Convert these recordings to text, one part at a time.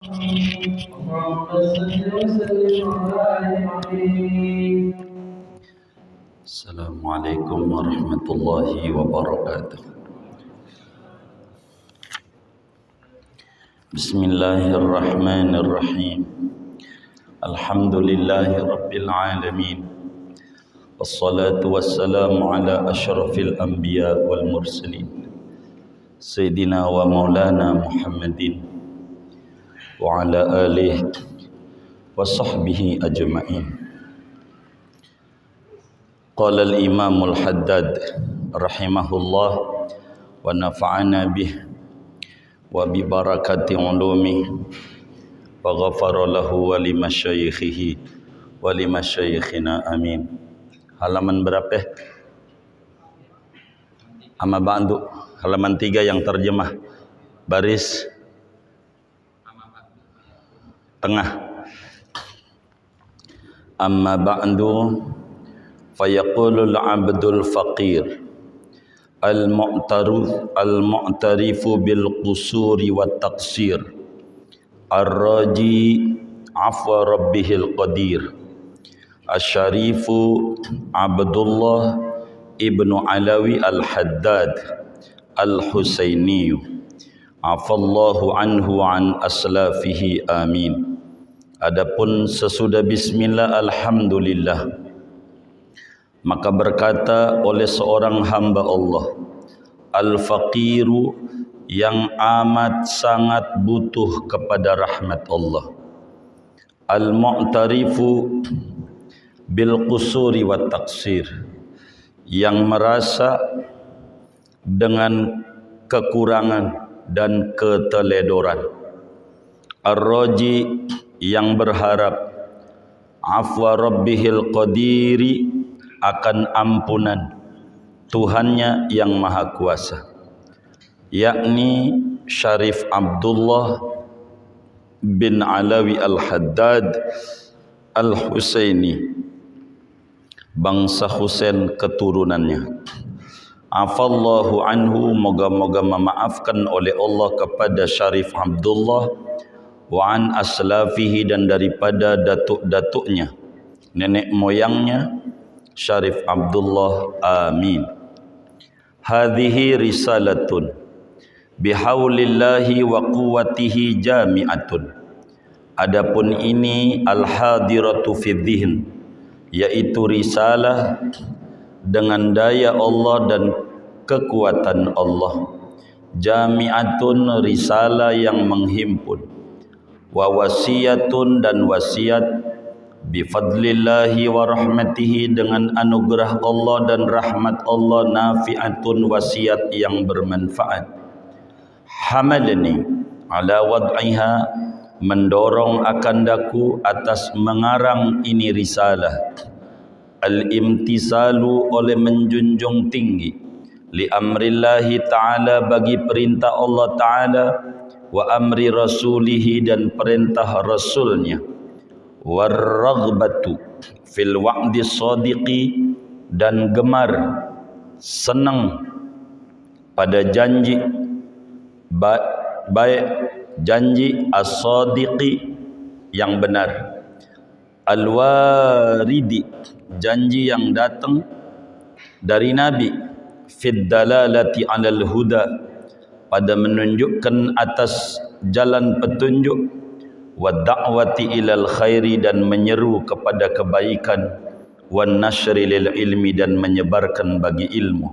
اللهم صل وسلم عليه. السلام عليكم ورحمة الله وبركاته. بسم الله الرحمن الرحيم. الحمد لله رب العالمين، والصلاة والسلام على أشرف الأنبياء والمرسلين سيدنا ومولانا محمد وعلى آله وصحبه أجمعين. قال الإمام الحداد رحمه الله ونفعنا به وببركة علومه وغفر له ولمشايخه ولمشايخنا آمين. Halaman berapa? Amma ba'du, halaman 3 yang terjemah, baris tengah. Amma ba'du fayaqulul abdul faqir al-mu'tarifu bil qusuri wat taqsir ar-raji afwa rabbihil qadir asyarifu Abdullah ibnu Alawi al-Haddad al-Husaini afallahu anhu an aslafihi amin. Adapun sesudah bismillah alhamdulillah, maka berkata oleh seorang hamba Allah, al-faqiru, yang amat sangat butuh kepada rahmat Allah, al-mu'tarifu bil qusuri wat taqsir, yang merasa dengan kekurangan dan keteledoran, ar-raji, yang berharap afwa rabbihil qadiri, akan ampunan Tuhannya yang maha kuasa, yakni Syarif Abdullah bin Alawi al-Haddad al-Husaini, bangsa Husain keturunannya. Afallahu anhu, moga-moga memaafkan oleh Allah kepada Syarif Abdullah, wa an aslafihi, dan daripada datuk-datuknya, nenek moyangnya Syarif Abdullah, amin. Hadhihi risalatun bihaulillahi wa quwwatihi jami'atun. Adapun ini al-hadiratu fi dhihn, yaitu risalah dengan daya Allah dan kekuatan Allah. Jami'atun, risalah yang menghimpun. Wa wasiyatun, dan wasiat. Bifadlillahi wa rahmatihi, dengan anugerah Allah dan rahmat Allah. Nafi'atun, wasiat yang bermanfaat. Hamalani ala wad'iha, mendorong akan daku atas mengarang ini risalah. Al-imtisalu, oleh menjunjung tinggi, li amrillahi ta'ala, bagi perintah Allah ta'ala, wa amri rasulihi, dan perintah rasulnya, warraghbatu fil wa'di shadiqi, dan gemar senang pada janji baik, janji as-sadiqi, yang benar, al-waridi, janji yang datang dari Nabi, fid dalalati 'alal huda, pada menunjukkan atas jalan petunjuk, wa da'wati ilal khairi, dan menyeru kepada kebaikan, wan nashri lil ilmi, dan menyebarkan bagi ilmu.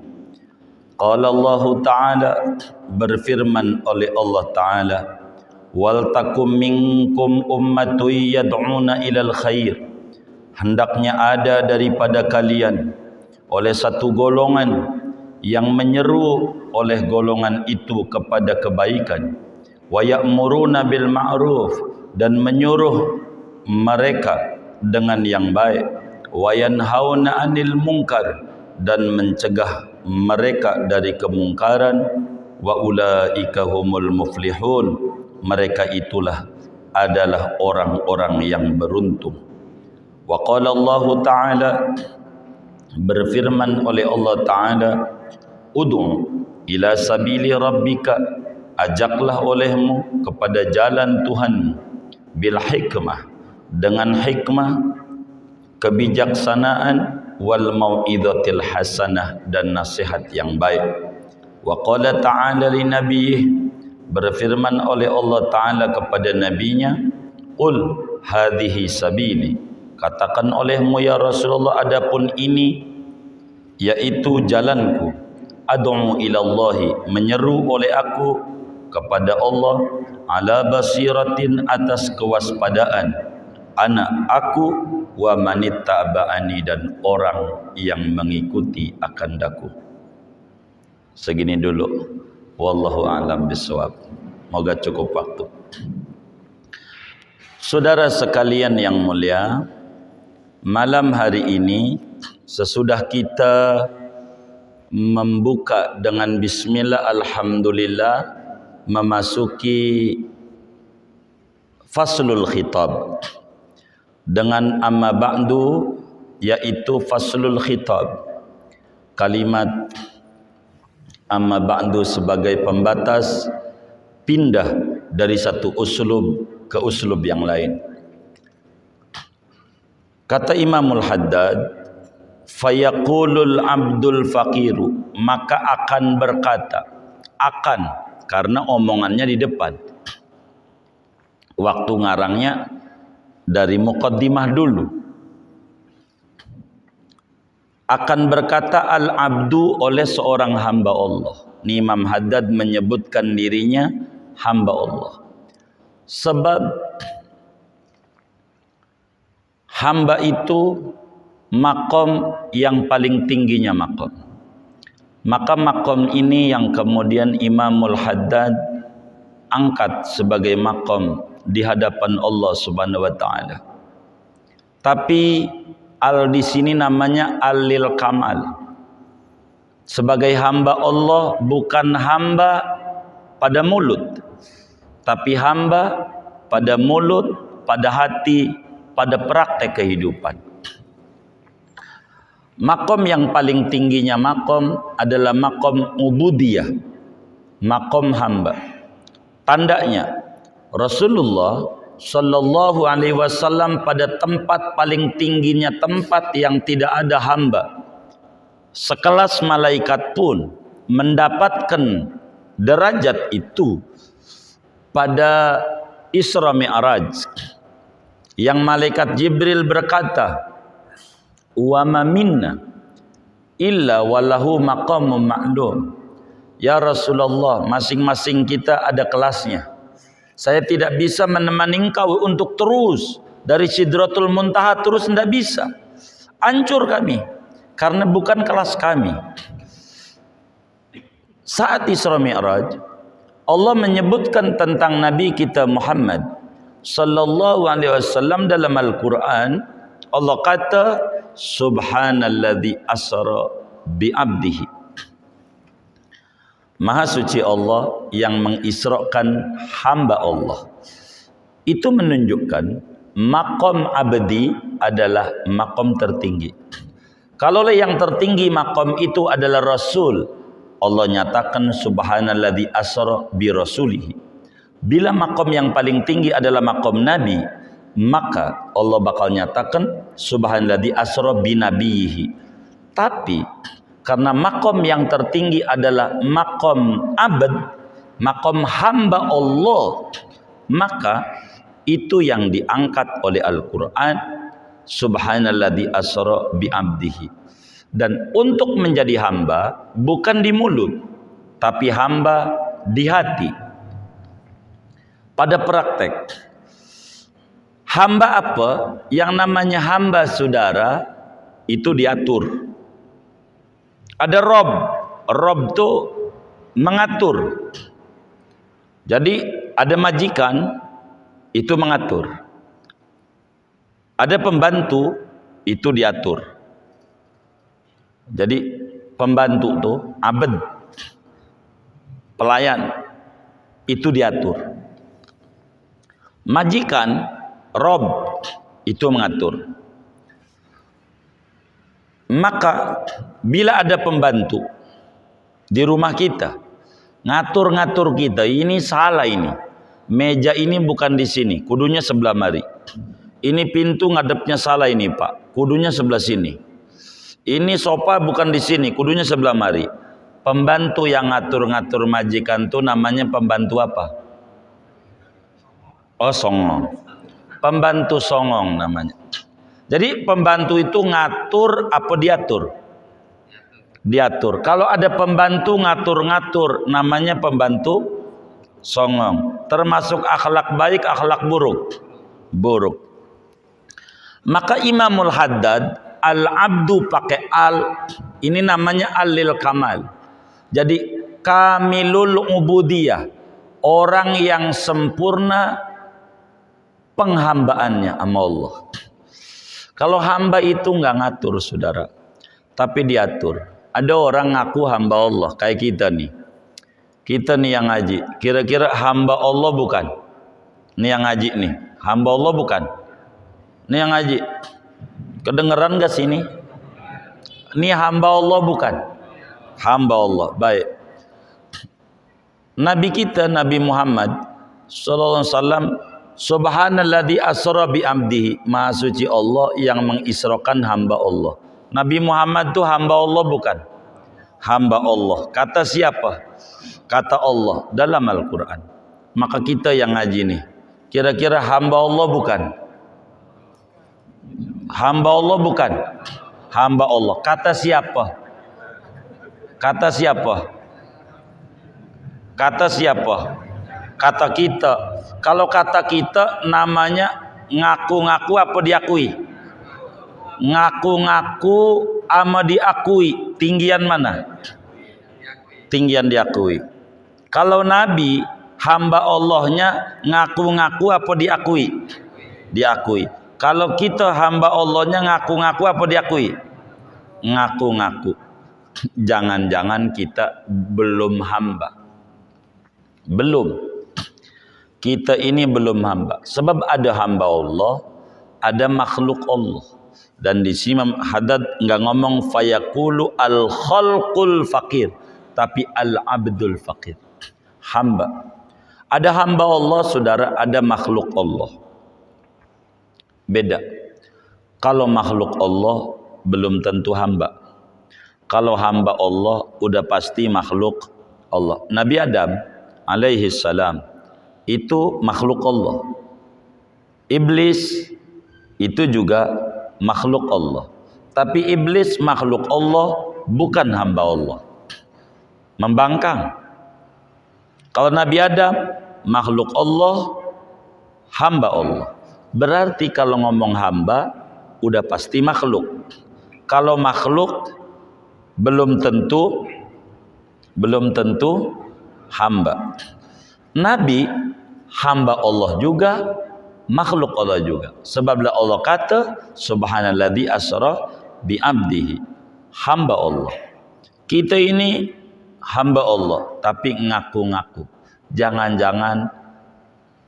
Qala Allah Ta'ala, berfirman oleh Allah Ta'ala, wal takum minkum ummatun yad'una ilal khair, hendaknya ada daripada kalian oleh satu golongan yang menyeru oleh golongan itu kepada kebaikan, wa ya'muruna bil ma'ruf, dan menyuruh mereka dengan yang baik, wa yanhauna 'anil munkar, dan mencegah mereka dari kemungkaran, wa ulaika humul muflihun, mereka itulah adalah orang-orang yang beruntung. Wa qala Allah Ta'ala, berfirman oleh Allah Ta'ala, ud'u ila sabili rabbika, ajaklah olehmu kepada jalan Tuhan bil hikmah, dengan hikmah, kebijaksanaan, wal mau'izatil hasanah, dan nasihat yang baik. Wa qala ta'ala li nabiyih, berfirman oleh Allah Ta'ala kepada nabinya, qul hadhihi sabili, katakan olehmu ya Rasulullah, adapun ini yaitu jalanku, ad'u ilallahi, menyeru oleh aku kepada Allah, ala basiratin, atas kewaspadaan, ana, aku, wa manittaba'ani, dan orang yang mengikuti akan daku. Segini dulu, wallahu a'lam bishawab. Moga cukup waktu. Saudara sekalian yang mulia, malam hari ini sesudah kita membuka dengan bismillah, alhamdulillah, memasuki faslul khitab dengan amma ba'du, yaitu faslul khitab, kalimat amma ba'du sebagai pembatas pindah dari satu uslub ke uslub yang lain. Kata Imamul Haddad, fayaqulul abdul faqiru, maka akan berkata, akan, karena omongannya di depan. Waktu ngarangnya dari muqaddimah dulu. Akan berkata al-abdu oleh seorang hamba Allah. Ini Imam Haddad menyebutkan dirinya hamba Allah. Sebab hamba itu makom yang paling tingginya makom. Maka makom ini yang kemudian Imamul Haddad angkat sebagai makom di hadapan Allah Subhanahu wa taala. Tapi al di sini namanya alil kamal. Sebagai hamba Allah, bukan hamba pada mulut, tapi hamba pada mulut, pada hati, pada praktek kehidupan. Makom yang paling tingginya makom adalah makom ubudiyah, makom hamba. Tandanya Rasulullah Sallallahu Alaihi Wasallam pada tempat paling tingginya, tempat yang tidak ada hamba, sekelas malaikat pun mendapatkan derajat itu pada Isra Mi'raj, yang malaikat Jibril berkata, wa ma minna illa walahu maqamun ma'lum. Ya Rasulullah, masing-masing kita ada kelasnya. Saya tidak bisa menemani engkau untuk terus dari Sidratul Muntaha, terus tidak bisa. Hancur kami karena bukan kelas kami. Saat Isra Mi'raj, Allah menyebutkan tentang Nabi kita Muhammad sallallahu alaihi wasallam dalam Al-Qur'an. Allah kata, subhanalladzi asra bi'abdihi, maha suci Allah yang mengisrakan hamba Allah. Itu menunjukkan makom abdi adalah makom tertinggi. Kalau yang tertinggi makom itu adalah Rasul, Allah nyatakan subhanalladzi asra bi rasulihi. Bila makom yang paling tinggi adalah makom Nabi, maka Allah bakal nyatakan subhanalladzi asra bi nabiyhi. Tapi karena makom yang tertinggi adalah makom abd, makom hamba Allah, maka itu yang diangkat oleh Al-Quran, subhanalladzi asra bi abdihi. Dan untuk menjadi hamba bukan di mulut, tapi hamba di hati. Pada praktek, hamba apa? Yang namanya hamba, saudara, itu diatur. Ada Rob. Rob itu mengatur. Jadi ada majikan, itu mengatur. Ada pembantu, itu diatur. Jadi pembantu itu abd, pelayan, itu diatur. Majikan, Rob, itu mengatur. Maka bila ada pembantu di rumah kita ngatur-ngatur kita. Ini salah ini. Meja ini bukan di sini, kudunya sebelah mari. Ini pintu ngadepnya salah ini Pak, kudunya sebelah sini. Ini sofa bukan di sini, kudunya sebelah mari. Pembantu yang ngatur-ngatur majikan tuh namanya pembantu apa? Oh, songong. Pembantu songong namanya. Jadi pembantu itu ngatur apa diatur? Diatur. Kalau ada pembantu ngatur-ngatur namanya pembantu songong. Termasuk akhlak baik, akhlak buruk. Buruk. Maka Imamul Haddad, al-abdu pakai al, ini namanya alil kamal. Jadi kamilul ubudiyah, orang yang sempurna penghambaannya sama Allah. Kalau hamba itu nggak ngatur saudara, tapi diatur. Ada orang ngaku hamba Allah kayak kita nih. Kita nih yang ngaji, kira-kira hamba Allah bukan? Nih yang ngaji nih, hamba Allah bukan? Nih yang ngaji, kedengeran gak sini? Nih hamba Allah bukan? Hamba Allah, baik. Nabi kita, Nabi Muhammad sallallahu alaihi wasallam, subhanalladzi asra bi abdihi, maha suci Allah yang mengisrakan hamba Allah. Nabi Muhammad itu hamba Allah bukan? Hamba Allah. Kata siapa? Kata Allah dalam Al-Quran. Maka kita yang ngaji nih, kira-kira hamba Allah bukan? Hamba Allah bukan? Hamba Allah. Kata siapa? Kata siapa? Kata siapa? Kata kita. Kalau kata kita namanya ngaku-ngaku apa diakui? Ngaku-ngaku ama diakui. Tinggian mana? Tinggian diakui. Kalau Nabi hamba Allahnya ngaku-ngaku apa diakui? Diakui. Kalau kita hamba Allahnya ngaku-ngaku apa diakui? Ngaku-ngaku. Jangan-jangan kita belum hamba. Belum. Kita ini belum hamba. Sebab ada hamba Allah, ada makhluk Allah. Dan di sini Imam Haddad enggak ngomong fayaqulu al-khalqul faqir, tapi al-abdul faqir. Hamba. Ada hamba Allah, saudara, ada makhluk Allah. Beda. Kalau makhluk Allah belum tentu hamba. Kalau hamba Allah udah pasti makhluk Allah. Nabi Adam alaihi salam itu makhluk Allah. Iblis itu juga makhluk Allah. Tapi iblis makhluk Allah, bukan hamba Allah. Membangkang. Kalau Nabi Adam makhluk Allah, hamba Allah. Berarti kalau ngomong hamba udah pasti makhluk. Kalau makhluk belum tentu hamba. Nabi hamba Allah juga, makhluk Allah juga. Sebab Allah kata subhanalladzi asra bi abdihi, hamba Allah. Kita ini hamba Allah tapi ngaku-ngaku. Jangan-jangan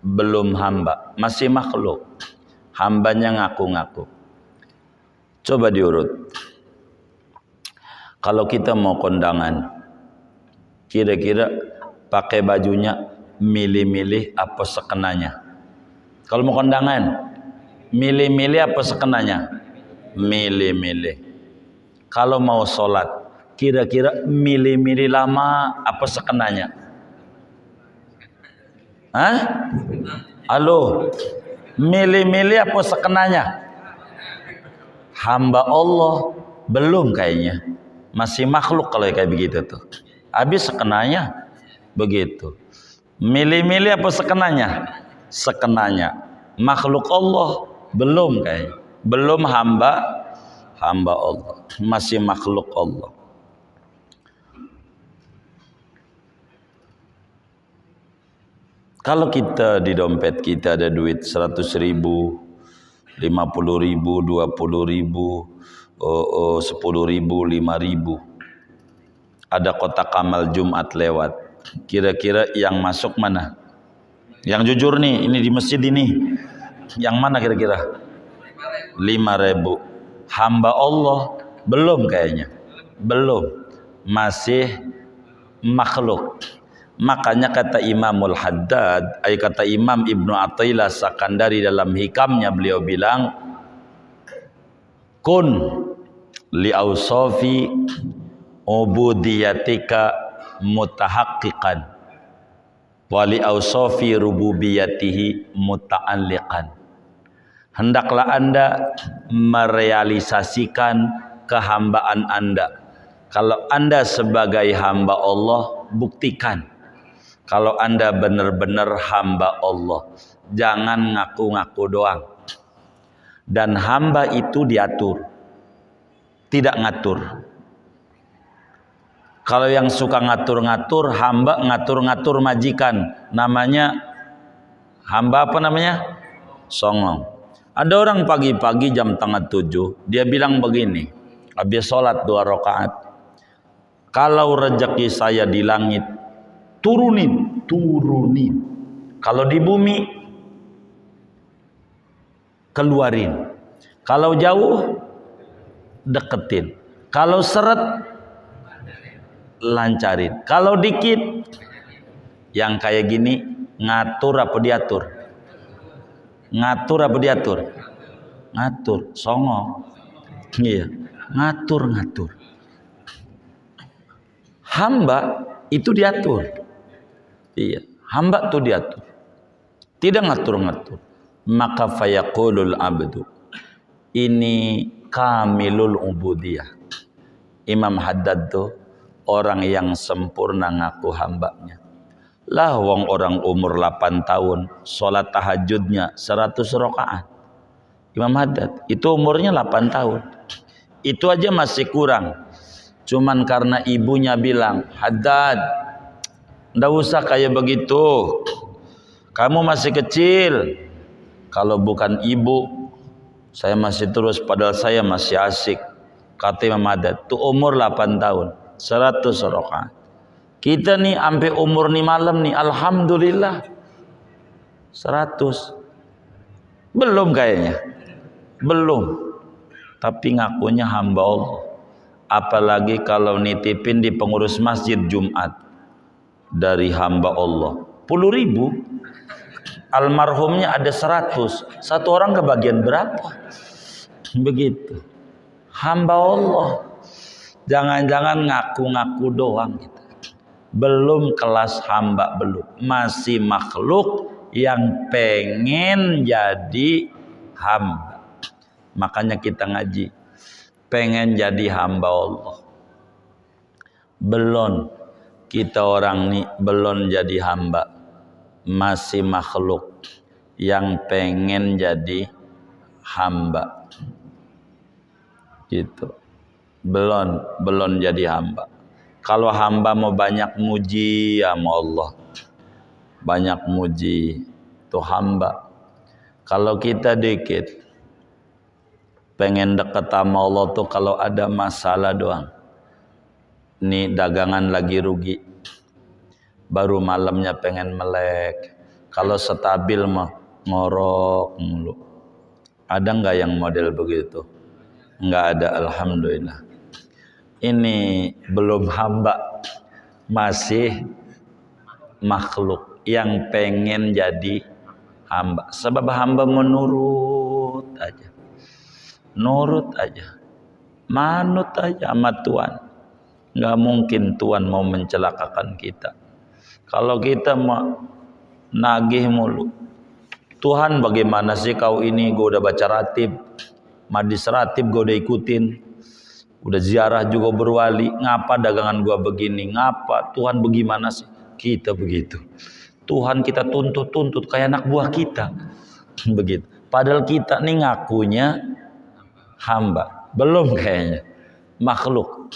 belum hamba, masih makhluk. Hambanya ngaku-ngaku. Coba diurut. Kalau kita mau kondangan, kira-kira pakai bajunya milih-milih apa sekenanya? Kalau mau kondangan, milih-milih apa sekenanya? Milih-milih. Kalau mau sholat, kira-kira milih-milih lama apa sekenanya? Hah? Halo? Milih-milih apa sekenanya? Hamba Allah belum kayaknya. Masih makhluk kalau kayak begitu tuh. Habis sekenanya begitu. Milih-milih apa sekenanya? Sekenanya. Makhluk Allah belum kayaknya. Belum hamba Allah. Masih makhluk Allah. Kalau kita di dompet kita ada duit 100.000, 50.000, 20.000, 10.000, 5.000. Ada kotak amal Jumat lewat. Kira-kira yang masuk mana? Yang jujur nih, ini di masjid ini. Yang mana kira-kira? 5.000. Hamba Allah belum kayaknya. Belum. Masih makhluk. Makanya kata Imamul Haddad, kata Imam Ibnu Athaillah Sakandari dalam hikamnya, beliau bilang, kun li awsafi ubudiyatika mutahaqqiqan wa li awsafi rububiyatihi muta'alliqan. Hendaklah Anda merealisasikan kehambaan Anda. Kalau Anda sebagai hamba Allah, buktikan kalau Anda benar-benar hamba Allah. Jangan ngaku-ngaku doang. Dan hamba itu diatur, tidak ngatur. Kalau yang suka ngatur-ngatur, hamba ngatur-ngatur majikan, namanya hamba apa namanya? Songong. Ada orang pagi-pagi jam 6:30, dia bilang begini, habis sholat 2 rakaat, kalau rezeki saya di langit, turunin. Kalau di bumi, keluarin. Kalau jauh, deketin. Kalau seret, lancarin. Kalau dikit, yang kayak gini, ngatur apa diatur? Ngatur apa diatur? Ngatur, songong. Iya, ngatur. Hamba itu diatur. Iya, hamba itu diatur. Tidak ngatur-ngatur. Maka fayaqulul abdu, ini kamilul ubudiyah. Imam Haddad tuh orang yang sempurna ngaku hambanya. Lah wong orang umur 8 tahun sholat tahajudnya 100 rakaat. Imam Haddad itu umurnya 8 tahun. Itu aja masih kurang. Cuman karena ibunya bilang, Haddad, ndak usah kayak begitu. Kamu masih kecil. Kalau bukan ibu, saya masih terus, padahal saya masih asik. Kata Imam Haddad, tuh umur 8 tahun, 100 rakaat. Kita nih sampai umur nih malam nih, alhamdulillah 100. Belum kayaknya. Belum. Tapi ngakunya hamba Allah. Apalagi kalau nitipin di pengurus masjid Jumat dari hamba Allah. 10.000. Almarhumnya ada 100. Satu orang kebagian berapa? Begitu. Hamba Allah. Jangan-jangan ngaku-ngaku doang gitu. Belum kelas hamba, belum, masih makhluk yang pengen jadi hamba. Makanya kita ngaji, pengen jadi hamba Allah. Belum, kita orang nih belum jadi hamba, masih makhluk yang pengen jadi hamba. Gitu. Belum jadi hamba. Kalau hamba mau banyak muji sama Allah, banyak muji tuh hamba. Kalau kita dikit pengen deket sama Allah tuh kalau ada masalah doang. Nih dagangan lagi rugi, baru malamnya pengen melek. Kalau stabil mah ngorok mulu. Ada nggak yang model begitu? Nggak ada, alhamdulillah. Ini belum hamba, masih makhluk yang pengen jadi hamba. Sebab hamba menurut aja, nurut aja, manut aja sama Tuhan. Nggak mungkin Tuhan mau mencelakakan kita. Kalau kita mau nagih mulu, Tuhan bagaimana sih kau ini? Gue udah baca ratib, madis ratib gue udah ikutin, udah ziarah juga berwali, ngapa dagangan gua begini, ngapa Tuhan bagaimana sih? Kita begitu. Tuhan kita tuntut kayak anak buah kita. Begitu. Padahal kita nih ngakunya hamba. Belum kayaknya. Makhluk.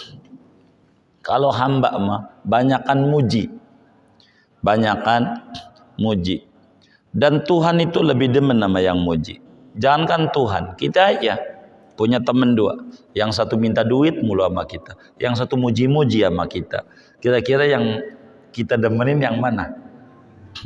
Kalau hamba mah banyakan muji. Banyakan muji. Dan Tuhan itu lebih demen sama yang muji. Jangankan Tuhan, kita aja punya temen 2, yang satu minta duit mulu sama kita, yang satu muji-muji sama kita. Kira-kira yang kita demenin yang mana?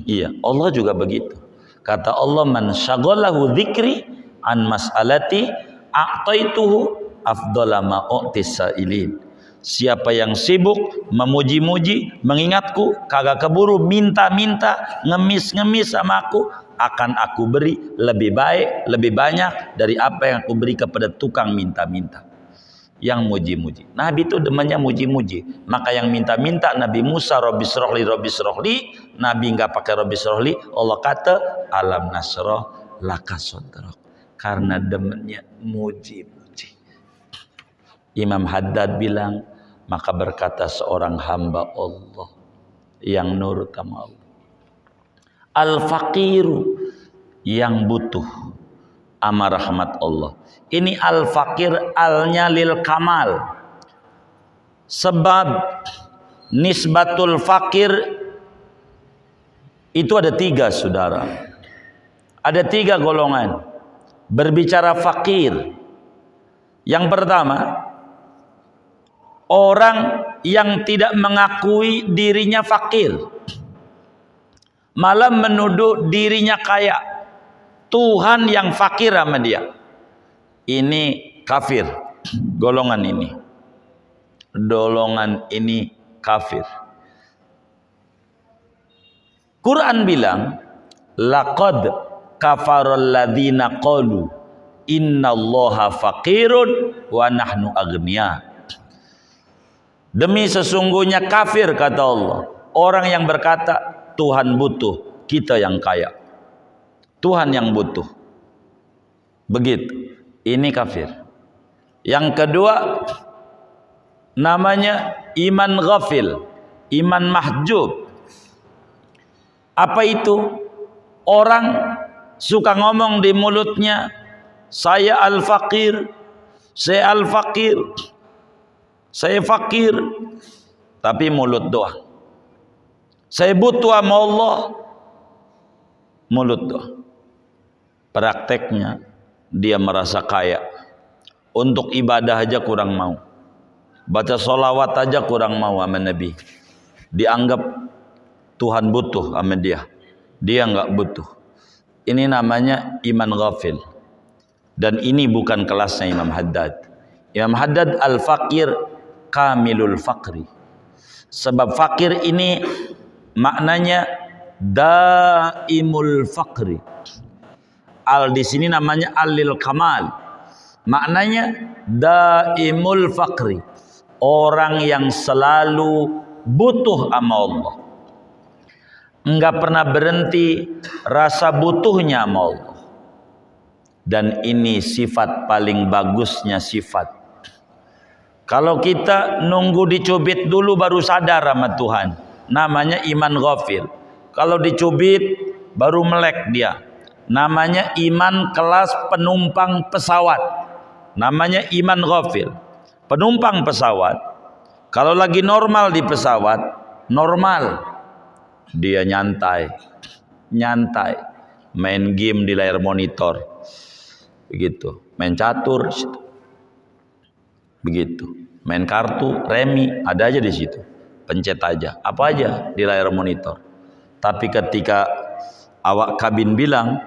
Iya, Allah juga begitu. Kata Allah, man syaghalahu dzikri an mas'alati a'taituhu afdhala ma u'tis sa'ilin. Siapa yang sibuk memuji-muji, mengingatku, kagak keburu minta-minta, ngemis-ngemis sama aku, akan aku beri lebih baik, lebih banyak dari apa yang aku beri kepada tukang minta-minta. Yang muji-muji. Nabi itu demennya muji-muji. Maka yang minta-minta Nabi Musa, Rabbi srohli, Rabbi srohli. Nabi enggak pakai Rabbi srohli. Allah kata, alam nasroh laka sodrok. Karena demennya muji-muji. Imam Haddad bilang, maka berkata seorang hamba Allah yang nurut sama Allah, al-faqiru, yang butuh ama rahmat Allah. Ini al-faqir, alnya lil kamal. Sebab nisbatul fakir itu ada 3, saudara. Ada 3 golongan berbicara fakir. Yang pertama, orang yang tidak mengakui dirinya fakir, malah menuduh dirinya kaya. Tuhan yang fakir sama dia. Ini kafir. Golongan ini. Golongan ini kafir. Quran bilang, laqad kafarul ladzina qalu innallaha faqirun wa nahnu aghnia. Demi sesungguhnya kafir, kata Allah, orang yang berkata Tuhan butuh, kita yang kaya. Tuhan yang butuh. Begitu. Ini kafir. Yang kedua, namanya iman ghafil, iman mahjub. Apa itu? Orang suka ngomong di mulutnya, saya al-faqir, saya al-faqir, saya fakir, tapi mulut doang. Saya butuh sama Allah, mulut doang. Prakteknya dia merasa kaya. Untuk ibadah aja kurang mau. Baca sholawat aja kurang mau sama Nabi. Dianggap Tuhan butuh sama dia. Dia enggak butuh. Ini namanya iman ghafil. Dan ini bukan kelasnya Imam Haddad. Imam Haddad al-faqir kamilul faqri. Sebab fakir ini maknanya daimul faqri. Al di sini namanya alil kamal. Maknanya daimul faqri. Orang yang selalu butuh sama Allah. Enggak pernah berhenti rasa butuhnya sama Allah. Dan ini sifat paling bagusnya sifat. Kalau kita nunggu dicubit dulu baru sadar sama Tuhan, namanya iman ghafil. Kalau dicubit baru melek dia, namanya iman kelas penumpang pesawat. Namanya iman ghafil. Penumpang pesawat, kalau lagi normal di pesawat, normal, dia nyantai, main game di layar monitor, begitu, main catur, begitu, main kartu, remi, ada aja di situ, pencet aja, apa aja di layar monitor. Tapi ketika awak kabin bilang,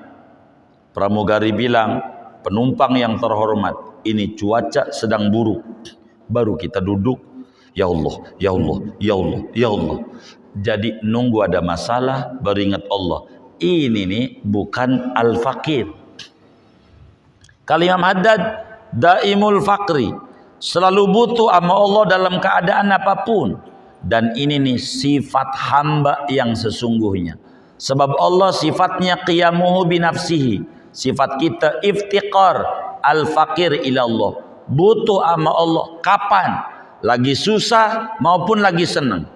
pramugari bilang, penumpang yang terhormat, ini cuaca sedang buruk, baru kita duduk, ya Allah, ya Allah, ya Allah, ya Allah. Jadi nunggu ada masalah baru ingat Allah. Ini nih bukan al-faqir. Imam Haddad daimul faqri, selalu butuh sama Allah dalam keadaan apapun. Dan ini nih sifat hamba yang sesungguhnya. Sebab Allah sifatnya qiyamuhu binafsihi. Sifat kita iftiqar al-faqir ila Allah. Butuh sama Allah kapan? Lagi susah maupun lagi senang.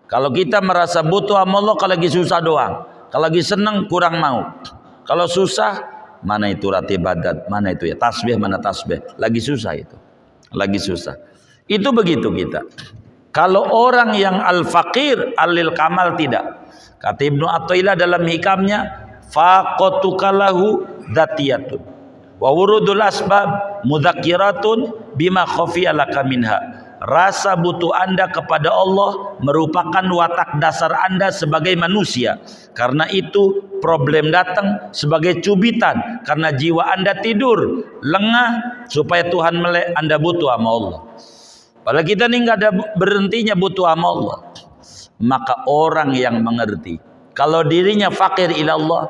Kalau kita merasa butuh sama Allah kalau lagi susah doang. Kalau lagi senang kurang mau. Kalau susah, mana itu ratibadat, mana itu ya tasbih, mana tasbih. Lagi susah itu. Lagi susah. Itu begitu kita. Kalau orang yang al-faqir, alil kamal tidak. Kata Ibnu Athaillah dalam hikamnya, faqatukalahu datiyatun wa wurudul asbab mudzakiratun bima khafiya laka minha. Rasa butuh Anda kepada Allah merupakan watak dasar Anda sebagai manusia. Karena itu problem datang sebagai cubitan. Karena jiwa Anda tidur, lengah, supaya Tuhan melek, Anda butuh sama Allah. Padahal kita ini nggak ada berhentinya butuh sama Allah. Maka orang yang mengerti kalau dirinya fakir ila Allah,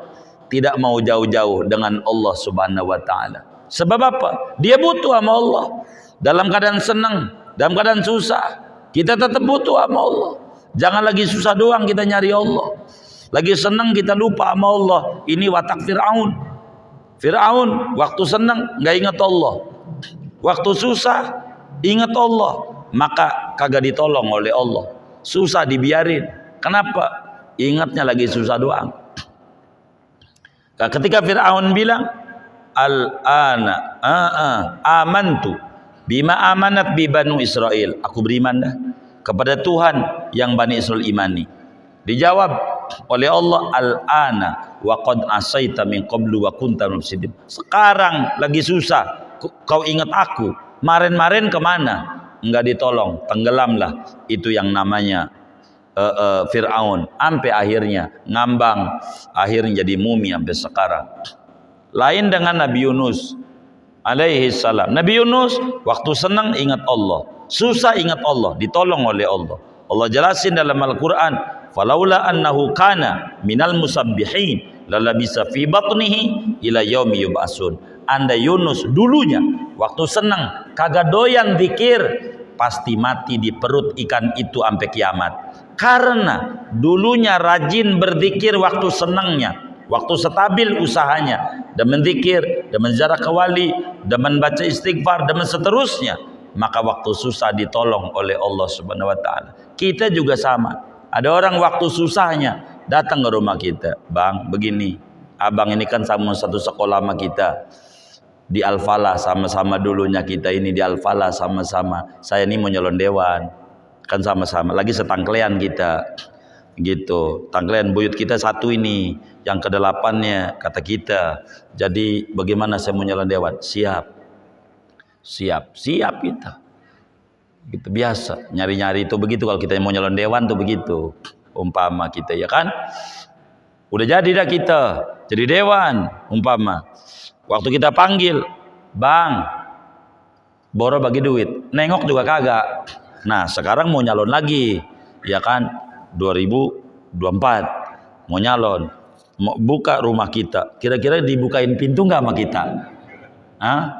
tidak mau jauh-jauh dengan Allah Subhanahu wa taala. Sebab apa? Dia butuh sama Allah. Dalam keadaan senang, dalam keadaan susah, kita tetap butuh sama Allah. Jangan lagi susah doang kita nyari Allah. Lagi senang kita lupa sama Allah. Ini watak Fir'aun. Fir'aun waktu senang nggak ingat Allah. Waktu susah ingat Allah, maka kagak ditolong oleh Allah. Susah dibiarin. Kenapa? Ingatnya lagi susah doang. Nah, ketika Fir'aun bilang, Al-ana amantu bima amanat bi Banu Israel. Aku beriman dah kepada Tuhan yang Bani Israel imani. Dijawab oleh Allah, Al-ana wa qad asaita min qablu wa kunta mufsidin. Sekarang lagi susah, kau ingat aku. Kemarin kemana? Enggak ditolong, tenggelamlah. Itu yang namanya Fir'aun. Sampai akhirnya ngambang, akhirnya jadi mumi sampai sekarang. Lain dengan Nabi Yunus alaihi salam. Nabi Yunus waktu senang ingat Allah, susah ingat Allah, ditolong oleh Allah. Allah jelasin dalam Al-Quran, falaula annahu kana minal musabbihin lalabisa fi batnihi ila yaumi yub'atsun. Anda Yunus dulunya waktu senang kagak doyan zikir, pasti mati di perut ikan itu sampai kiamat. Karena dulunya rajin berzikir waktu senangnya, waktu stabil usahanya, demen zikir, demen ziarah ke wali, demen baca istighfar, demen seterusnya, maka waktu susah ditolong oleh Allah Subhanahu wa taala. Kita juga sama. Ada orang waktu susahnya datang ke rumah kita, "Bang, begini. Abang ini kan sama satu sekolah sama kita. Di Al-Falah sama-sama dulunya kita ini di Al-Falah sama-sama. Saya ini mau nyalon dewan. Kan sama-sama lagi setangklean kita." Gitu. Tangklean buyut kita satu ini, yang kedelapannya kata kita. Jadi bagaimana saya mau nyalon dewan? Siap kita. Gitu biasa. Nyari-nyari itu begitu kalau kita mau nyalon dewan tuh begitu. Umpama kita ya kan. Udah jadi dah kita jadi dewan umpama. Waktu kita panggil, "Bang, Boro bagi duit." Nengok juga kagak. Nah, sekarang mau nyalon lagi. Ya kan? 2024 mau nyalon, mau buka rumah kita, kira-kira dibukain pintu nggak sama kita?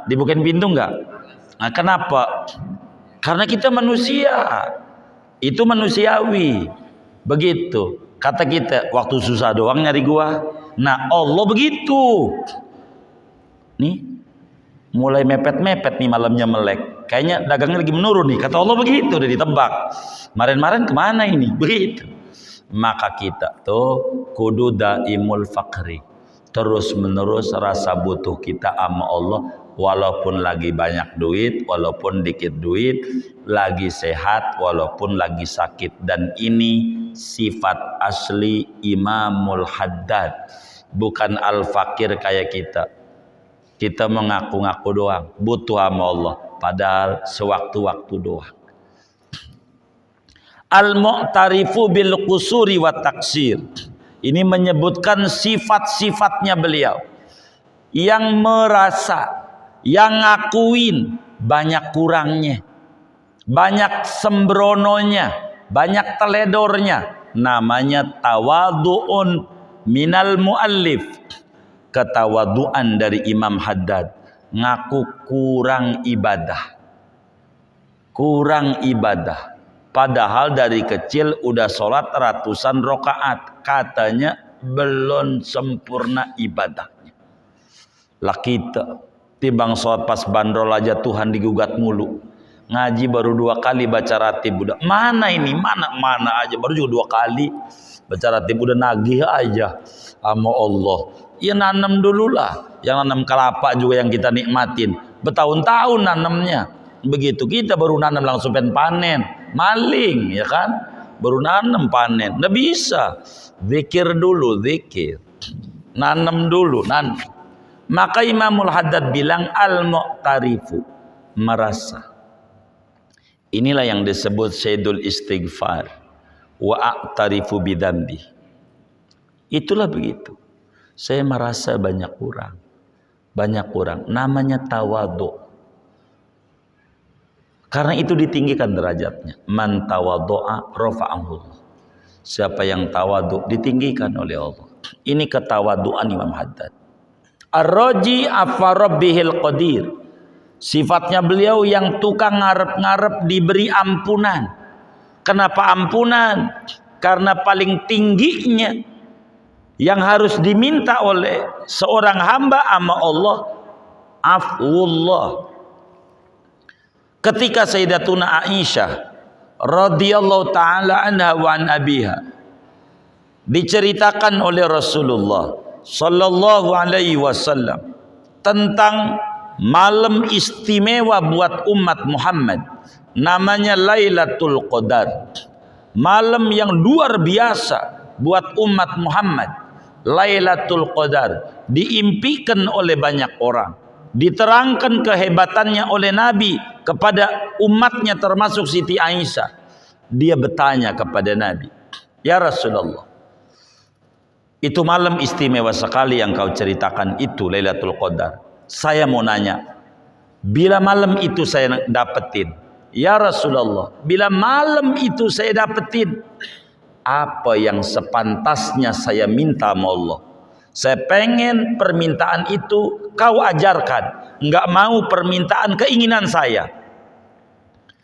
Dibukain pintu nggak? Nah, kenapa? Karena kita manusia, itu manusiawi. Begitu kata kita, waktu susah doang nyari gua. Nah, Allah begitu nih, mulai mepet-mepet nih, malamnya melek, kayaknya dagangnya lagi menurun nih, kata Allah begitu, udah ditebak. Kemarin kemana ini? Begitu. Maka kita tuh kudu daimul fakri, terus menerus rasa butuh kita sama Allah, walaupun lagi banyak duit, walaupun dikit duit, lagi sehat, walaupun lagi sakit. Dan ini sifat asli Imamul Haddad, bukan al-fakir kayak kita. Kita mengaku-ngaku doang butuh sama Allah, padahal sewaktu-waktu doang. Al-mu'tarifu bil qusuri wa taksir. Ini menyebutkan sifat-sifatnya beliau yang merasa, yang ngakuin banyak kurangnya, banyak sembrononya, banyak teledornya. Namanya tawadu'un minal muallif. Ketawaduan dari Imam Haddad, ngaku kurang ibadah. Padahal dari kecil udah sholat ratusan rakaat, katanya belum sempurna ibadahnya. Lah kita timbang sholat pas bandrol aja Tuhan digugat mulu. Ngaji baru 2 kali baca ratib udah mana aja baru juga 2 kali baca ratib udah nagih aja sama Allah. Ya nanam dululah, yang nanam kelapa juga yang kita nikmatin bertahun-tahun nanamnya. Begitu kita baru nanam langsung panen, maling ya kan, baru nanam panen, nggak bisa. Zikir dulu, nanam dulu, nanam. Maka Imamul Haddad bilang al-mu'tarifu, merasa. Inilah yang disebut Sayyidul Istighfar, wa a'tarifu bidambi. Itulah begitu. Saya merasa banyak kurang. Namanya tawadu. Karena itu ditinggikan derajatnya. Man tawaddu'a rafa'ahu Allah. Siapa yang tawadhu ditinggikan oleh Allah. Ini ketawaduan Imam Haddad. Ar-raji afa rabbihil qadir. Sifatnya beliau yang tukang ngarep-ngarep diberi ampunan. Kenapa ampunan? Karena paling tingginya yang harus diminta oleh seorang hamba sama Allah, afwullah. Ketika Sayyidatuna Aisyah radhiyallahu taala anha wa an abiha diceritakan oleh Rasulullah sallallahu alaihi wasallam tentang malam istimewa buat umat Muhammad, namanya Lailatul Qadar. Malam yang luar biasa buat umat Muhammad. Lailatul Qadar diimpikan oleh banyak orang, diterangkan kehebatannya oleh Nabi kepada umatnya termasuk Siti Aisyah. Dia bertanya kepada Nabi, "Ya Rasulullah, itu malam istimewa sekali yang kau ceritakan itu Lailatul Qadar. Saya mau nanya, bila malam itu saya dapetin, ya Rasulullah, bila malam itu saya dapetin, apa yang sepantasnya saya minta sama Allah? Saya pengen permintaan itu kau ajarkan, enggak mau permintaan keinginan saya.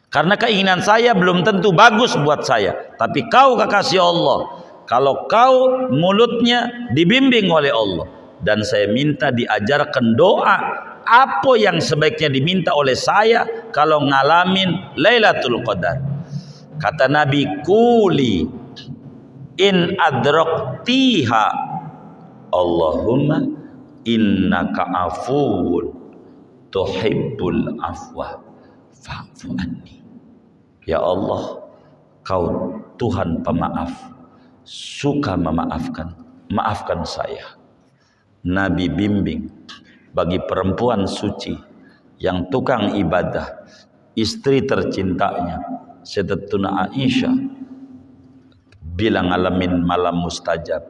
Karena keinginan saya belum tentu bagus buat saya, tapi kau kekasih Allah, kalau kau mulutnya dibimbing oleh Allah, dan saya minta diajarkan doa apa yang sebaiknya diminta oleh saya kalau ngalamin Lailatul Qadar." Kata Nabi, "Quli in adraktiha Allahumma innaka afuwun tuhibbul afwa fa'fu anni." Ya Allah, kau Tuhan pemaaf, suka memaafkan, maafkan saya. Nabi bimbing bagi perempuan suci yang tukang ibadah, istri tercintanya Sayyidatuna Aisyah, bila ngalamin malam mustajab,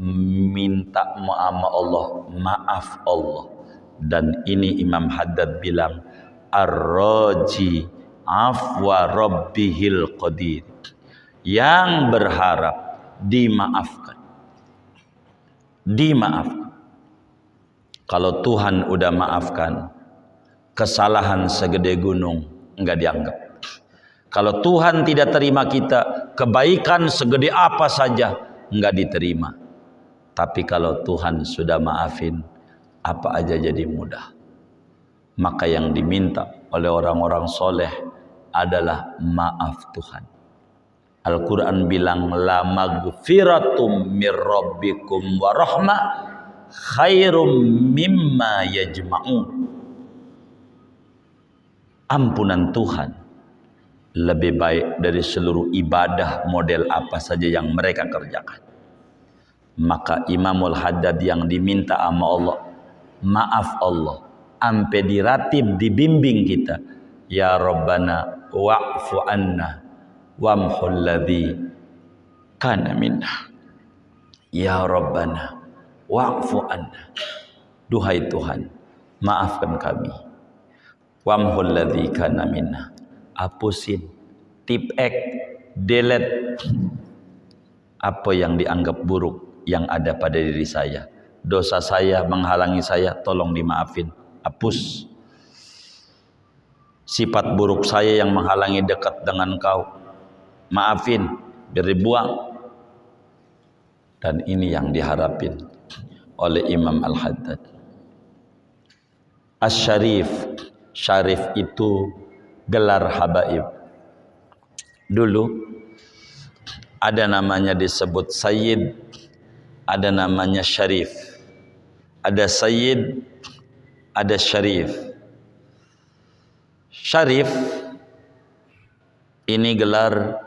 minta sama Allah, maaf Allah. Dan ini Imam Haddad bilang, ar-raji afwa rabbihil qadir, yang berharap dimaafkan. Dimaafkan. Kalau Tuhan udah maafkan, kesalahan segede gunung enggak dianggap. Kalau Tuhan tidak terima kita, kebaikan segede apa saja enggak diterima. Tapi kalau Tuhan sudah maafin, apa aja jadi mudah. Maka yang diminta oleh orang-orang soleh adalah maaf Tuhan. Al-Quran bilang, la magfiratum mir rabbikum wa rahmah khairum mimma yajma'un. Ampunan Tuhan lebih baik dari seluruh ibadah model apa saja yang mereka kerjakan. Maka Imamul Haddad yang diminta sama Allah, maaf Allah, ampe diratib, dibimbing kita, ya Rabbana wa'fu anna wamhul ladzi kana minna. Ya Rabbana wa'fu anna, duhai Tuhan, maafkan kami. Wamhul ladzi kana minna, hapusin, tipek, delete apa yang dianggap buruk yang ada pada diri saya. Dosa saya menghalangi saya, tolong dimaafin, hapus. Sifat buruk saya yang menghalangi dekat dengan kau, maafin, biar dibuang. Dan ini yang diharapin oleh Imam Al-Haddad. Asy-Syarif, syarif itu gelar habaib. Dulu ada namanya disebut Sayyid, ada namanya Syarif. Ada Sayyid, ada Syarif. Syarif ini gelar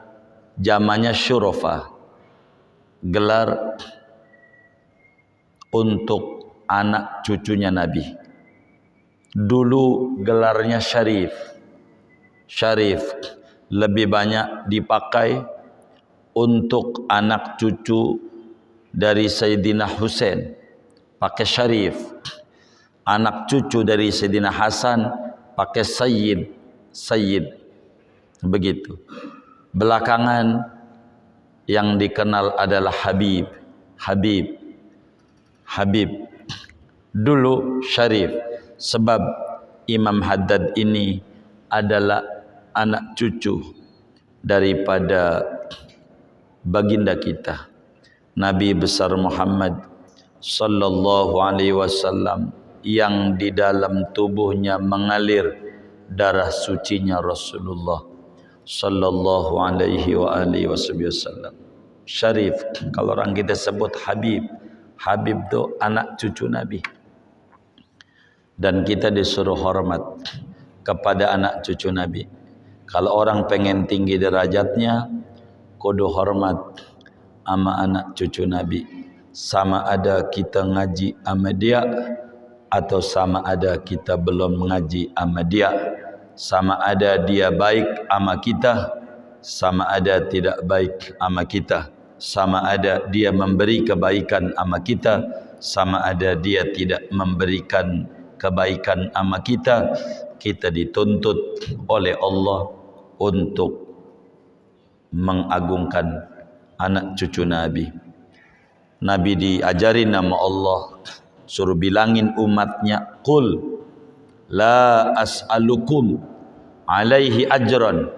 zamannya Syurofa, gelar untuk anak cucunya Nabi. Dulu gelarnya Syarif. Syarif lebih banyak dipakai untuk anak cucu dari Sayyidina Husain, pakai Syarif. Anak cucu dari Sayyidina Hasan pakai Sayyid. Sayyid. Begitu. Belakangan yang dikenal adalah Habib. Dulu Syarif, sebab Imam Haddad ini adalah anak cucu daripada baginda kita Nabi besar Muhammad sallallahu alaihi wasallam, yang di dalam tubuhnya mengalir darah sucinya Rasulullah sallallahu alaihi wa alihi wasallam. Syarif, kalau orang kita sebut Habib itu anak cucu Nabi. Dan kita disuruh hormat kepada anak cucu Nabi. Kalau orang pengen tinggi derajatnya, kudu hormat sama anak cucu Nabi. Sama ada kita ngaji sama dia, atau sama ada kita belum mengaji sama dia. Sama ada dia baik sama kita, sama ada tidak baik sama kita. Sama ada dia memberi kebaikan sama kita, sama ada dia tidak memberikan kebaikan sama kita. Kita dituntut oleh Allah untuk mengagungkan anak cucu Nabi. Nabi diajarin nama Allah, suruh bilangin umatnya, qul la as'alukum alaihi ajran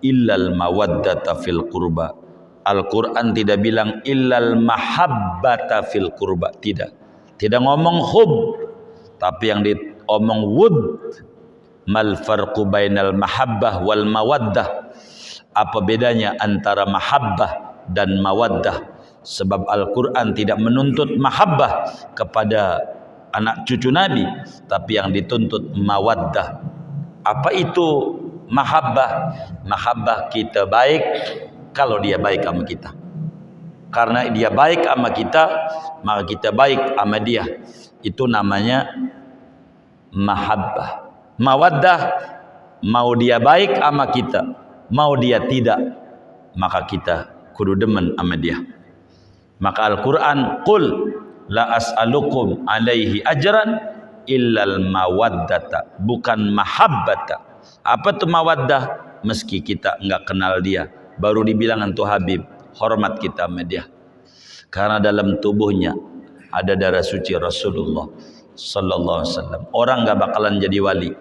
illal mawaddata fil qurba. Al-Quran tidak bilang illal mahabbata fil qurba, tidak ngomong hub, tapi yang diomong wud. Mal farqu bainal mahabbah wal mawaddah, apa bedanya antara mahabbah dan mawaddah? Sebab Al-Quran tidak menuntut mahabbah kepada anak cucu Nabi, tapi yang dituntut mawaddah. Apa itu mahabbah? Mahabbah kita baik kalau dia baik sama kita. Karena dia baik sama kita, maka kita baik sama dia. Itu namanya mahabbah. Mawaddah, mau dia baik sama kita, mau dia tidak, maka kita kudu demen sama dia. Maka Al-Quran, qul la as'alukum alaihi ajran illal mawaddata, bukan mahabbata. Apa tu mawaddah? Meski kita enggak kenal dia, baru dibilang antu Habib, hormat kita sama dia. Karena dalam tubuhnya ada darah suci Rasulullah sallallahu alaihi wasallam. Orang enggak bakalan jadi wali,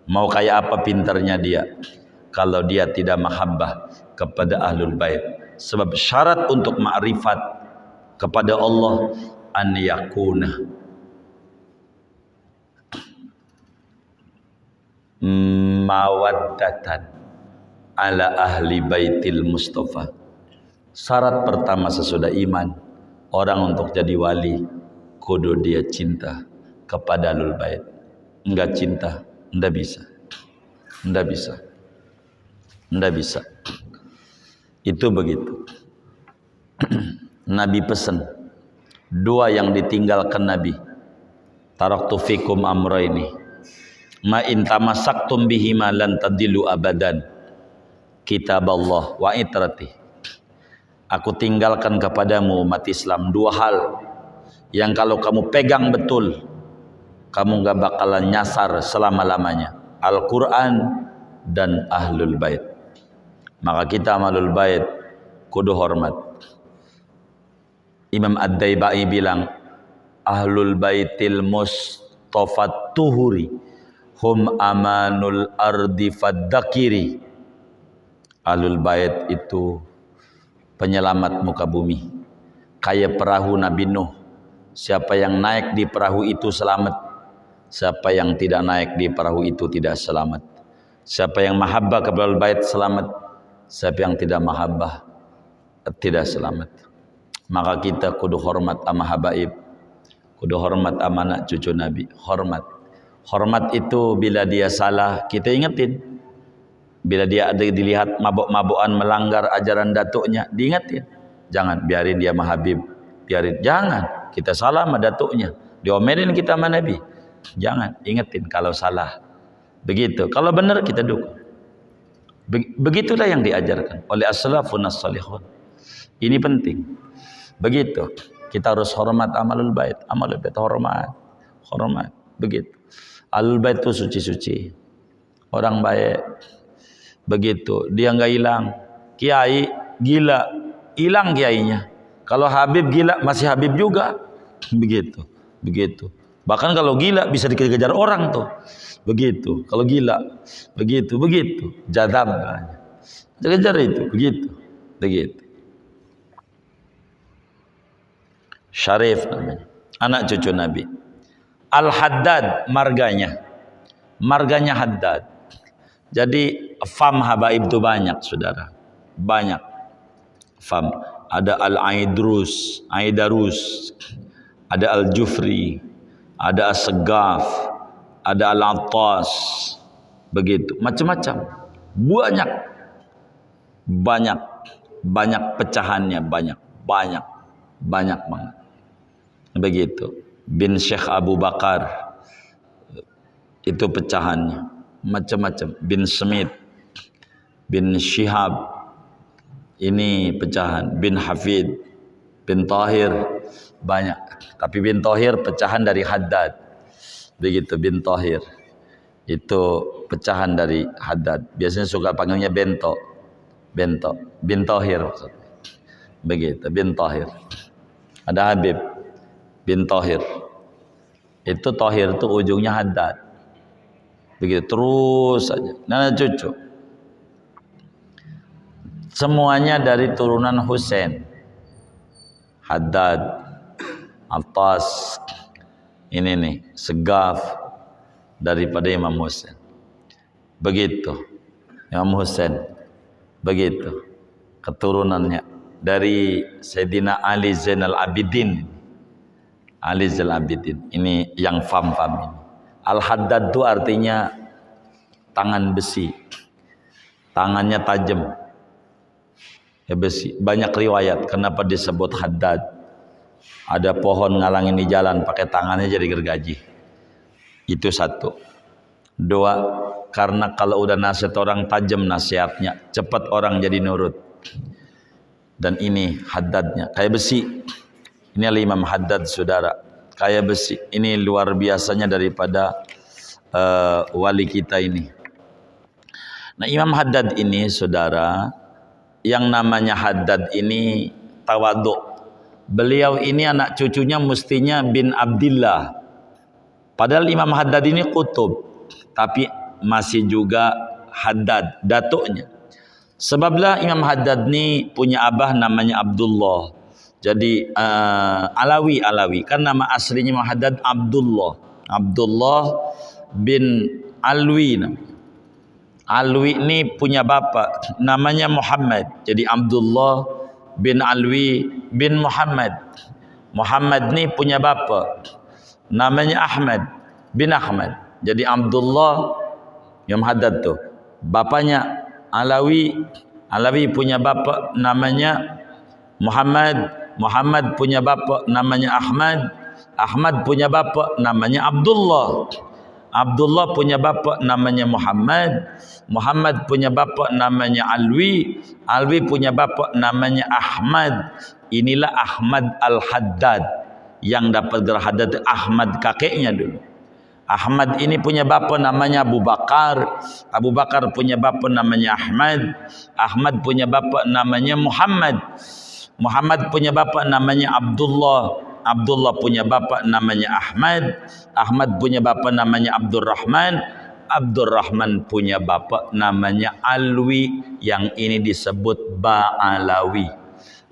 mau kayak apa pintarnya dia, kalau dia tidak mahabbah kepada ahlul bait. Sebab syarat untuk ma'rifat kepada Allah an yakuna mawaddatan ala ahli baitil Mustafa. Syarat pertama sesudah iman orang untuk jadi wali, kudu dia cinta kepada ahlul bait. Enggak cinta, enggak bisa. Itu begitu. Nabi pesan dua yang ditinggalkan Nabi, taraktu fikum amraini ma in tamassaktum bihima lan tadillu abadan, kitab Allah wa itrati. Aku tinggalkan kepadamu umat Islam dua hal yang kalau kamu pegang betul, kamu gak bakalan nyasar selama-lamanya. Al-Quran dan ahlul bait. Maka kita ahlul bait kudu hormat. Imam Ad-Daibai bilang, ahlul baitil Mustafa tuhuri hum amanul ardi faddakiri. Ahlul bait itu penyelamat muka bumi, kayak perahu Nabi Nuh. Siapa yang naik di perahu itu selamat, siapa yang tidak naik di perahu itu tidak selamat. Siapa yang mahabbah kepada ahlul bait selamat, siapa yang tidak mahabbah tidak selamat. Maka kita kudu hormat sama habaib, kudu hormat sama anak cucu Nabi. Hormat itu bila dia salah kita ingetin, bila dia ada dilihat mabuk-mabukan melanggar ajaran datuknya diingetin. Jangan biarin dia mahabib, biarin. Jangan kita salah sama datuknya, diomelin kita sama Nabi. Jangan, ingetin kalau salah. Begitu. Kalau benar kita dukung. Begitulah yang diajarkan oleh as-salafun as-salihun. Ini penting. Begitu. Kita harus hormat amalul bait. Amalul bait hormat. Begitu. Ahlul bait itu suci-suci. Orang baik. Begitu, dia enggak hilang. Kiai gila, hilang kiainya. Kalau Habib gila, masih Habib juga. Begitu, begitu. Bahkan kalau gila bisa dikejar orang tuh. Begitu, kalau gila, begitu, begitu. Jadab, kejar itu, begitu, begitu. Syarif namanya, anak cucu Nabi. Al-Haddad marganya, marganya Haddad. Jadi fam habaib itu banyak, saudara, banyak fam. Ada Al-Aidarus, ada Al-Jufri, ada As-Segaf, ada Al-Attas, begitu, macam-macam, banyak, banyak, banyak pecahannya, banyak banget, begitu. Bin Syekh Abu Bakar, itu pecahannya, macam-macam. Bin Smith, bin Syihab, ini pecahan. Bin Hafid, bin Tahir, banyak. Tapi bin Tahir pecahan dari Haddad, begitu. Bin Tahir itu pecahan dari Haddad. Biasanya suka panggilnya Bento, Bento, bin Tahir maksudnya. Begitu, bin Tahir. Ada Habib bin Tahir. Itu Tahir itu ujungnya Haddad. Begitu terus saja. Nah, cucu. Semuanya dari turunan Husain. Haddad, Attas, ini nih, Segaf daripada Imam Husain. Begitu. Imam Husain. Begitu. Keturunannya dari Sayyidina Ali Zainal Abidin. Ali Zainal Abidin. Ini yang fam-fam ini. Al-Haddad itu artinya tangan besi. Tangannya tajam. Ya besi. Banyak riwayat kenapa disebut Haddad. Ada pohon ngalangin di jalan pakai tangannya jadi gergaji. Itu satu. Dua, karena kalau udah nasihat orang tajam nasihatnya, cepat orang jadi nurut. Dan ini Haddadnya kayak besi. Ini Imam Haddad, saudara, kayak besi. Ini luar biasanya daripada wali kita ini. Nah, Imam Haddad ini, saudara, yang namanya Haddad ini tawaduk. Beliau ini anak cucunya mestinya bin Abdillah. Padahal Imam Haddad ini kutub, tapi masih juga Haddad, datuknya. Sebablah Imam Haddad ini punya abah namanya Abdullah. Jadi Alawi, kan nama aslinya Imam Haddad Abdullah bin Alwi. Alwi ini punya bapak namanya Muhammad. Jadi Abdullah bin Alwi bin Muhammad. Muhammad ini punya bapak namanya Ahmad bin Ahmad. Jadi Abdullah Imam Haddad tuh bapaknya Alawi punya bapak namanya Muhammad punya bapak namanya Ahmad punya bapak namanya Abdullah punya bapak namanya Muhammad punya bapak namanya Alwi punya bapak namanya Ahmad. Inilah Ahmad Al-Haddad yang dapat gelar Haddad. Ahmad kakeknya dulu. Ahmad ini punya bapak namanya Abu Bakar punya bapak namanya Ahmad punya bapak namanya Muhammad punya bapak namanya Abdullah punya bapak namanya Ahmad punya bapak namanya Abdurrahman punya bapak namanya Alwi, yang ini disebut Ba'alawi.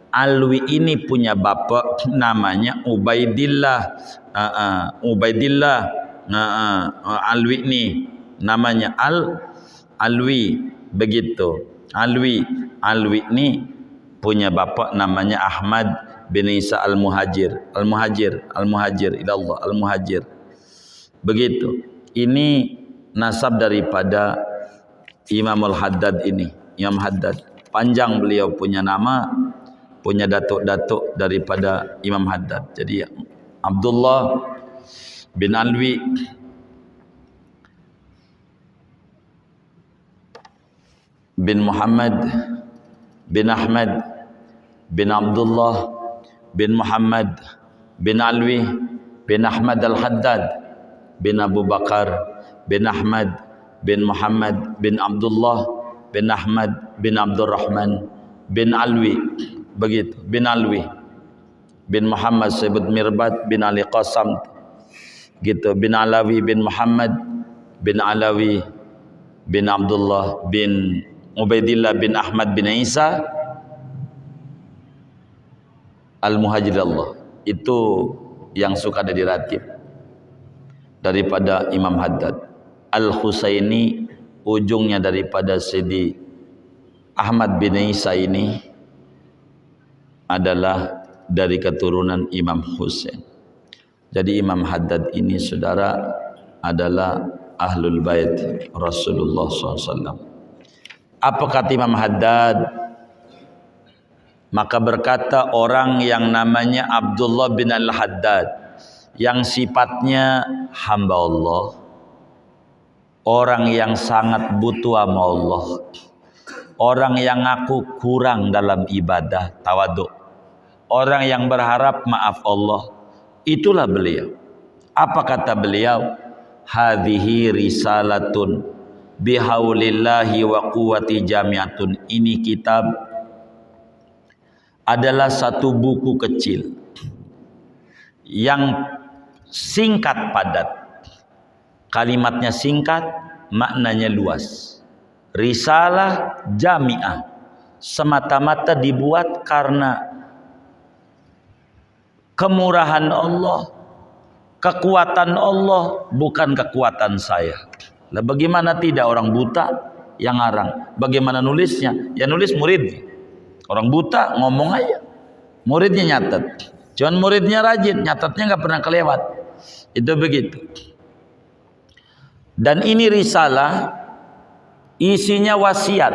Alwi ini punya bapak namanya Ubaidillah. Alwi ini namanya Alwi, begitu. Alwi ini punya bapak namanya Ahmad bin Isa Al-Muhajir ilallah, Al-Muhajir. Begitu. Ini nasab daripada Imam Al-Haddad ini. Imam Haddad. Panjang beliau punya nama, punya datuk-datuk daripada Imam Haddad. Jadi Abdullah bin Alwi bin Muhammad bin Ahmad bin Abdullah bin Muhammad bin Alwi bin Ahmad Al-Haddad bin Abu Bakar bin Ahmad bin Muhammad bin Abdullah bin Ahmad bin Abdurrahman bin Alwi, begitu, bin Alwi bin Muhammad sebut Mirbat bin Ali Qasam, gitu, bin Alawi bin Muhammad bin Alawi bin Abdullah bin Ubaidillah bin Ahmad bin Isa Al-Muhajir Allah. Itu yang suka ada di ratib daripada Imam Haddad. Al-Husaini ujungnya daripada Sidi Ahmad bin Isa ini adalah dari keturunan Imam Husain. Jadi Imam Haddad ini saudara adalah Ahlul Bait Rasulullah SAW. Apa kata Imam Haddad? Maka berkata orang yang namanya Abdullah bin Al-Haddad, yang sifatnya hamba Allah, orang yang sangat butuh sama Allah, orang yang ngaku kurang dalam ibadah, tawaduk, orang yang berharap maaf Allah, itulah beliau. Apa kata beliau? Hadhihi risalatun bihaulillahi wa quwwati jami'atun. Ini kitab adalah satu buku kecil yang singkat padat, kalimatnya singkat, maknanya luas. Risalah jami'ah, semata-mata dibuat karena kemurahan Allah, kekuatan Allah, bukan kekuatan saya. Lah bagaimana tidak orang buta yang ngarang? Bagaimana nulisnya? Ya nulis murid. Orang buta ngomong aja, muridnya nyatet. Cuman muridnya rajin, nyatetnya nggak pernah kelewat. Itu begitu. Dan ini risalah isinya wasiat,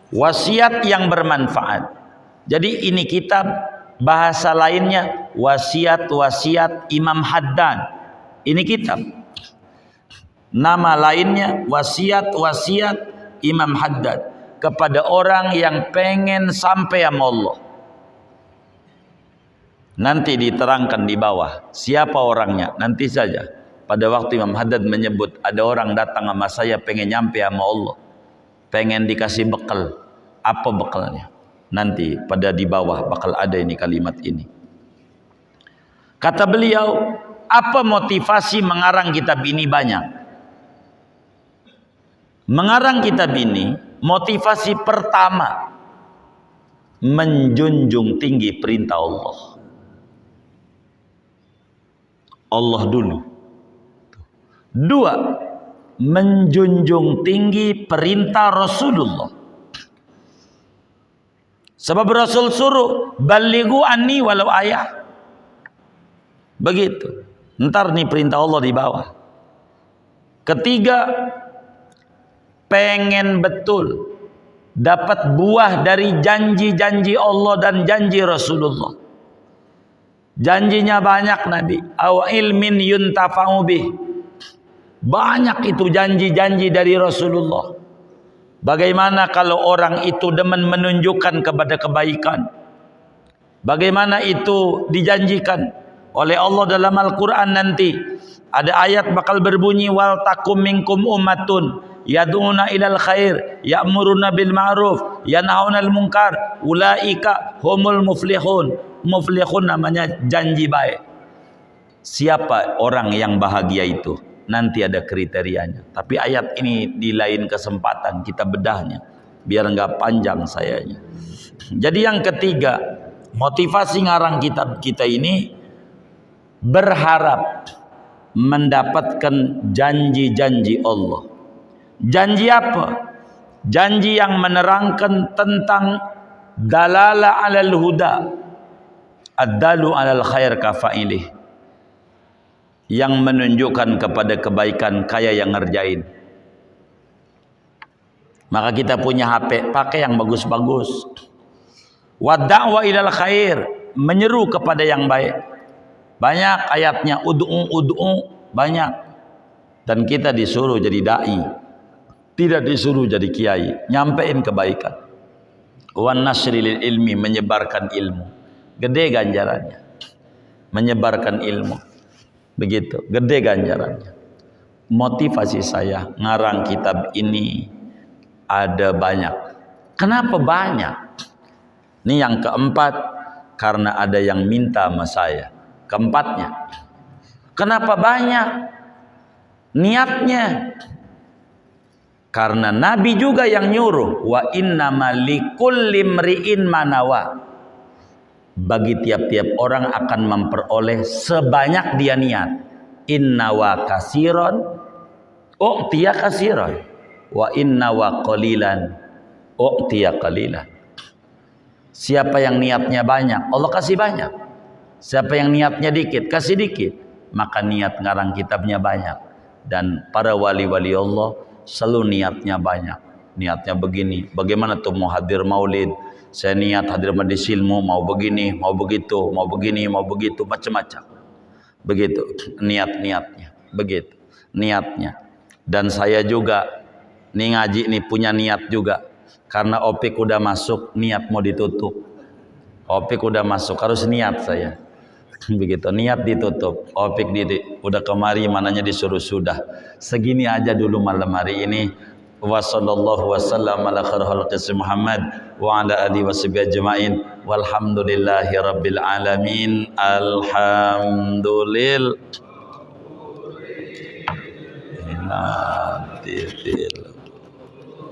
wasiat yang bermanfaat. Jadi ini kitab, bahasa lainnya wasiat-wasiat Imam Haddad. Ini kitab. Nama lainnya wasiat-wasiat Imam Haddad kepada orang yang pengen sampai sama Allah. Nanti diterangkan di bawah siapa orangnya, nanti saja. Pada waktu Imam Haddad menyebut ada orang datang sama saya pengen nyampe sama Allah, pengen dikasih bekal. Apa bekalnya? Nanti pada di bawah bakal ada ini kalimat ini. Kata beliau, apa motivasi mengarang kitab ini? Banyak. Mengarang kitab ini, motivasi pertama, menjunjung tinggi perintah Allah. Allah dulu. Dua, menjunjung tinggi perintah Rasulullah. Sebab Rasul suruh, balighu anni walau ayah. Begitu. Ntar nih perintah Allah di bawah. Ketiga, pengen betul dapat buah dari janji-janji Allah dan janji Rasulullah. Janjinya banyak Nabi. Aw ilmin yuntafa'u bih. Banyak itu janji-janji dari Rasulullah. Bagaimana kalau orang itu demen menunjukkan kepada kebaikan? Bagaimana itu dijanjikan oleh Allah dalam Al-Quran nanti? Ada ayat bakal berbunyi, wal takum minkum ummatun yad'una ilal khair ya'muruna bil ma'ruf yanhauna 'anil munkar ulaika humul muflihun. Muflihun namanya janji baik. Siapa orang yang bahagia itu? Nanti ada kriterianya. Tapi ayat ini di lain kesempatan kita bedahnya biar enggak panjang sayanya. Jadi yang ketiga, motivasi ngarang kitab kita ini berharap mendapatkan janji-janji Allah. Janji apa? Janji yang menerangkan tentang dalala alal huda, ad-dalu alal khair kafa'ilih, yang menunjukkan kepada kebaikan kayak yang ngerjain. Maka kita punya HP, pakai yang bagus-bagus. Wa da'wa ilal khair, menyeru kepada yang baik. Banyak ayatnya, ud'u, banyak. Dan kita disuruh jadi dai, tidak disuruh jadi kiai, nyampein kebaikan. Wan nasri lil ilmi, menyebarkan ilmu. Gede ganjarannya. Menyebarkan ilmu. Begitu, gede ganjarannya. Motivasi saya ngarang kitab ini ada banyak. Kenapa banyak? Ini yang keempat, karena ada yang minta sama saya. Keempatnya, kenapa banyak? Niatnya, karena Nabi juga yang nyuruh, wa innamal likulli imri'in manawa. Bagi tiap-tiap orang akan memperoleh sebanyak dia niat. Inna wa kasiron u'tiya kasiron wa inna wa qalilan u'tiya qalilan. Siapa yang niatnya banyak, Allah kasih banyak. Siapa yang niatnya dikit, kasih dikit. Maka niat ngarang kitabnya banyak. Dan para wali-wali Allah selalu niatnya banyak. Niatnya begini, bagaimana tuh mau hadir maulid? Saya niat hadir majelis ilmu, mau begini, mau begitu, mau begini, mau begitu, macam-macam. Begitu niat-niatnya, begitu niatnya. Dan saya juga nih ngaji nih punya niat juga. Karena opik udah masuk, niat mau ditutup. Opik udah masuk, harus niat saya. Begitu, niat ditutup. Opik udah kemari, mananya disuruh sudah. Segini aja dulu malam hari ini. Wa sallallahu wasallam ala khairil khalqi Muhammad wa ala alihi washabihi ajmain. Walhamdulillahi rabbil alamin. Alhamdulillah.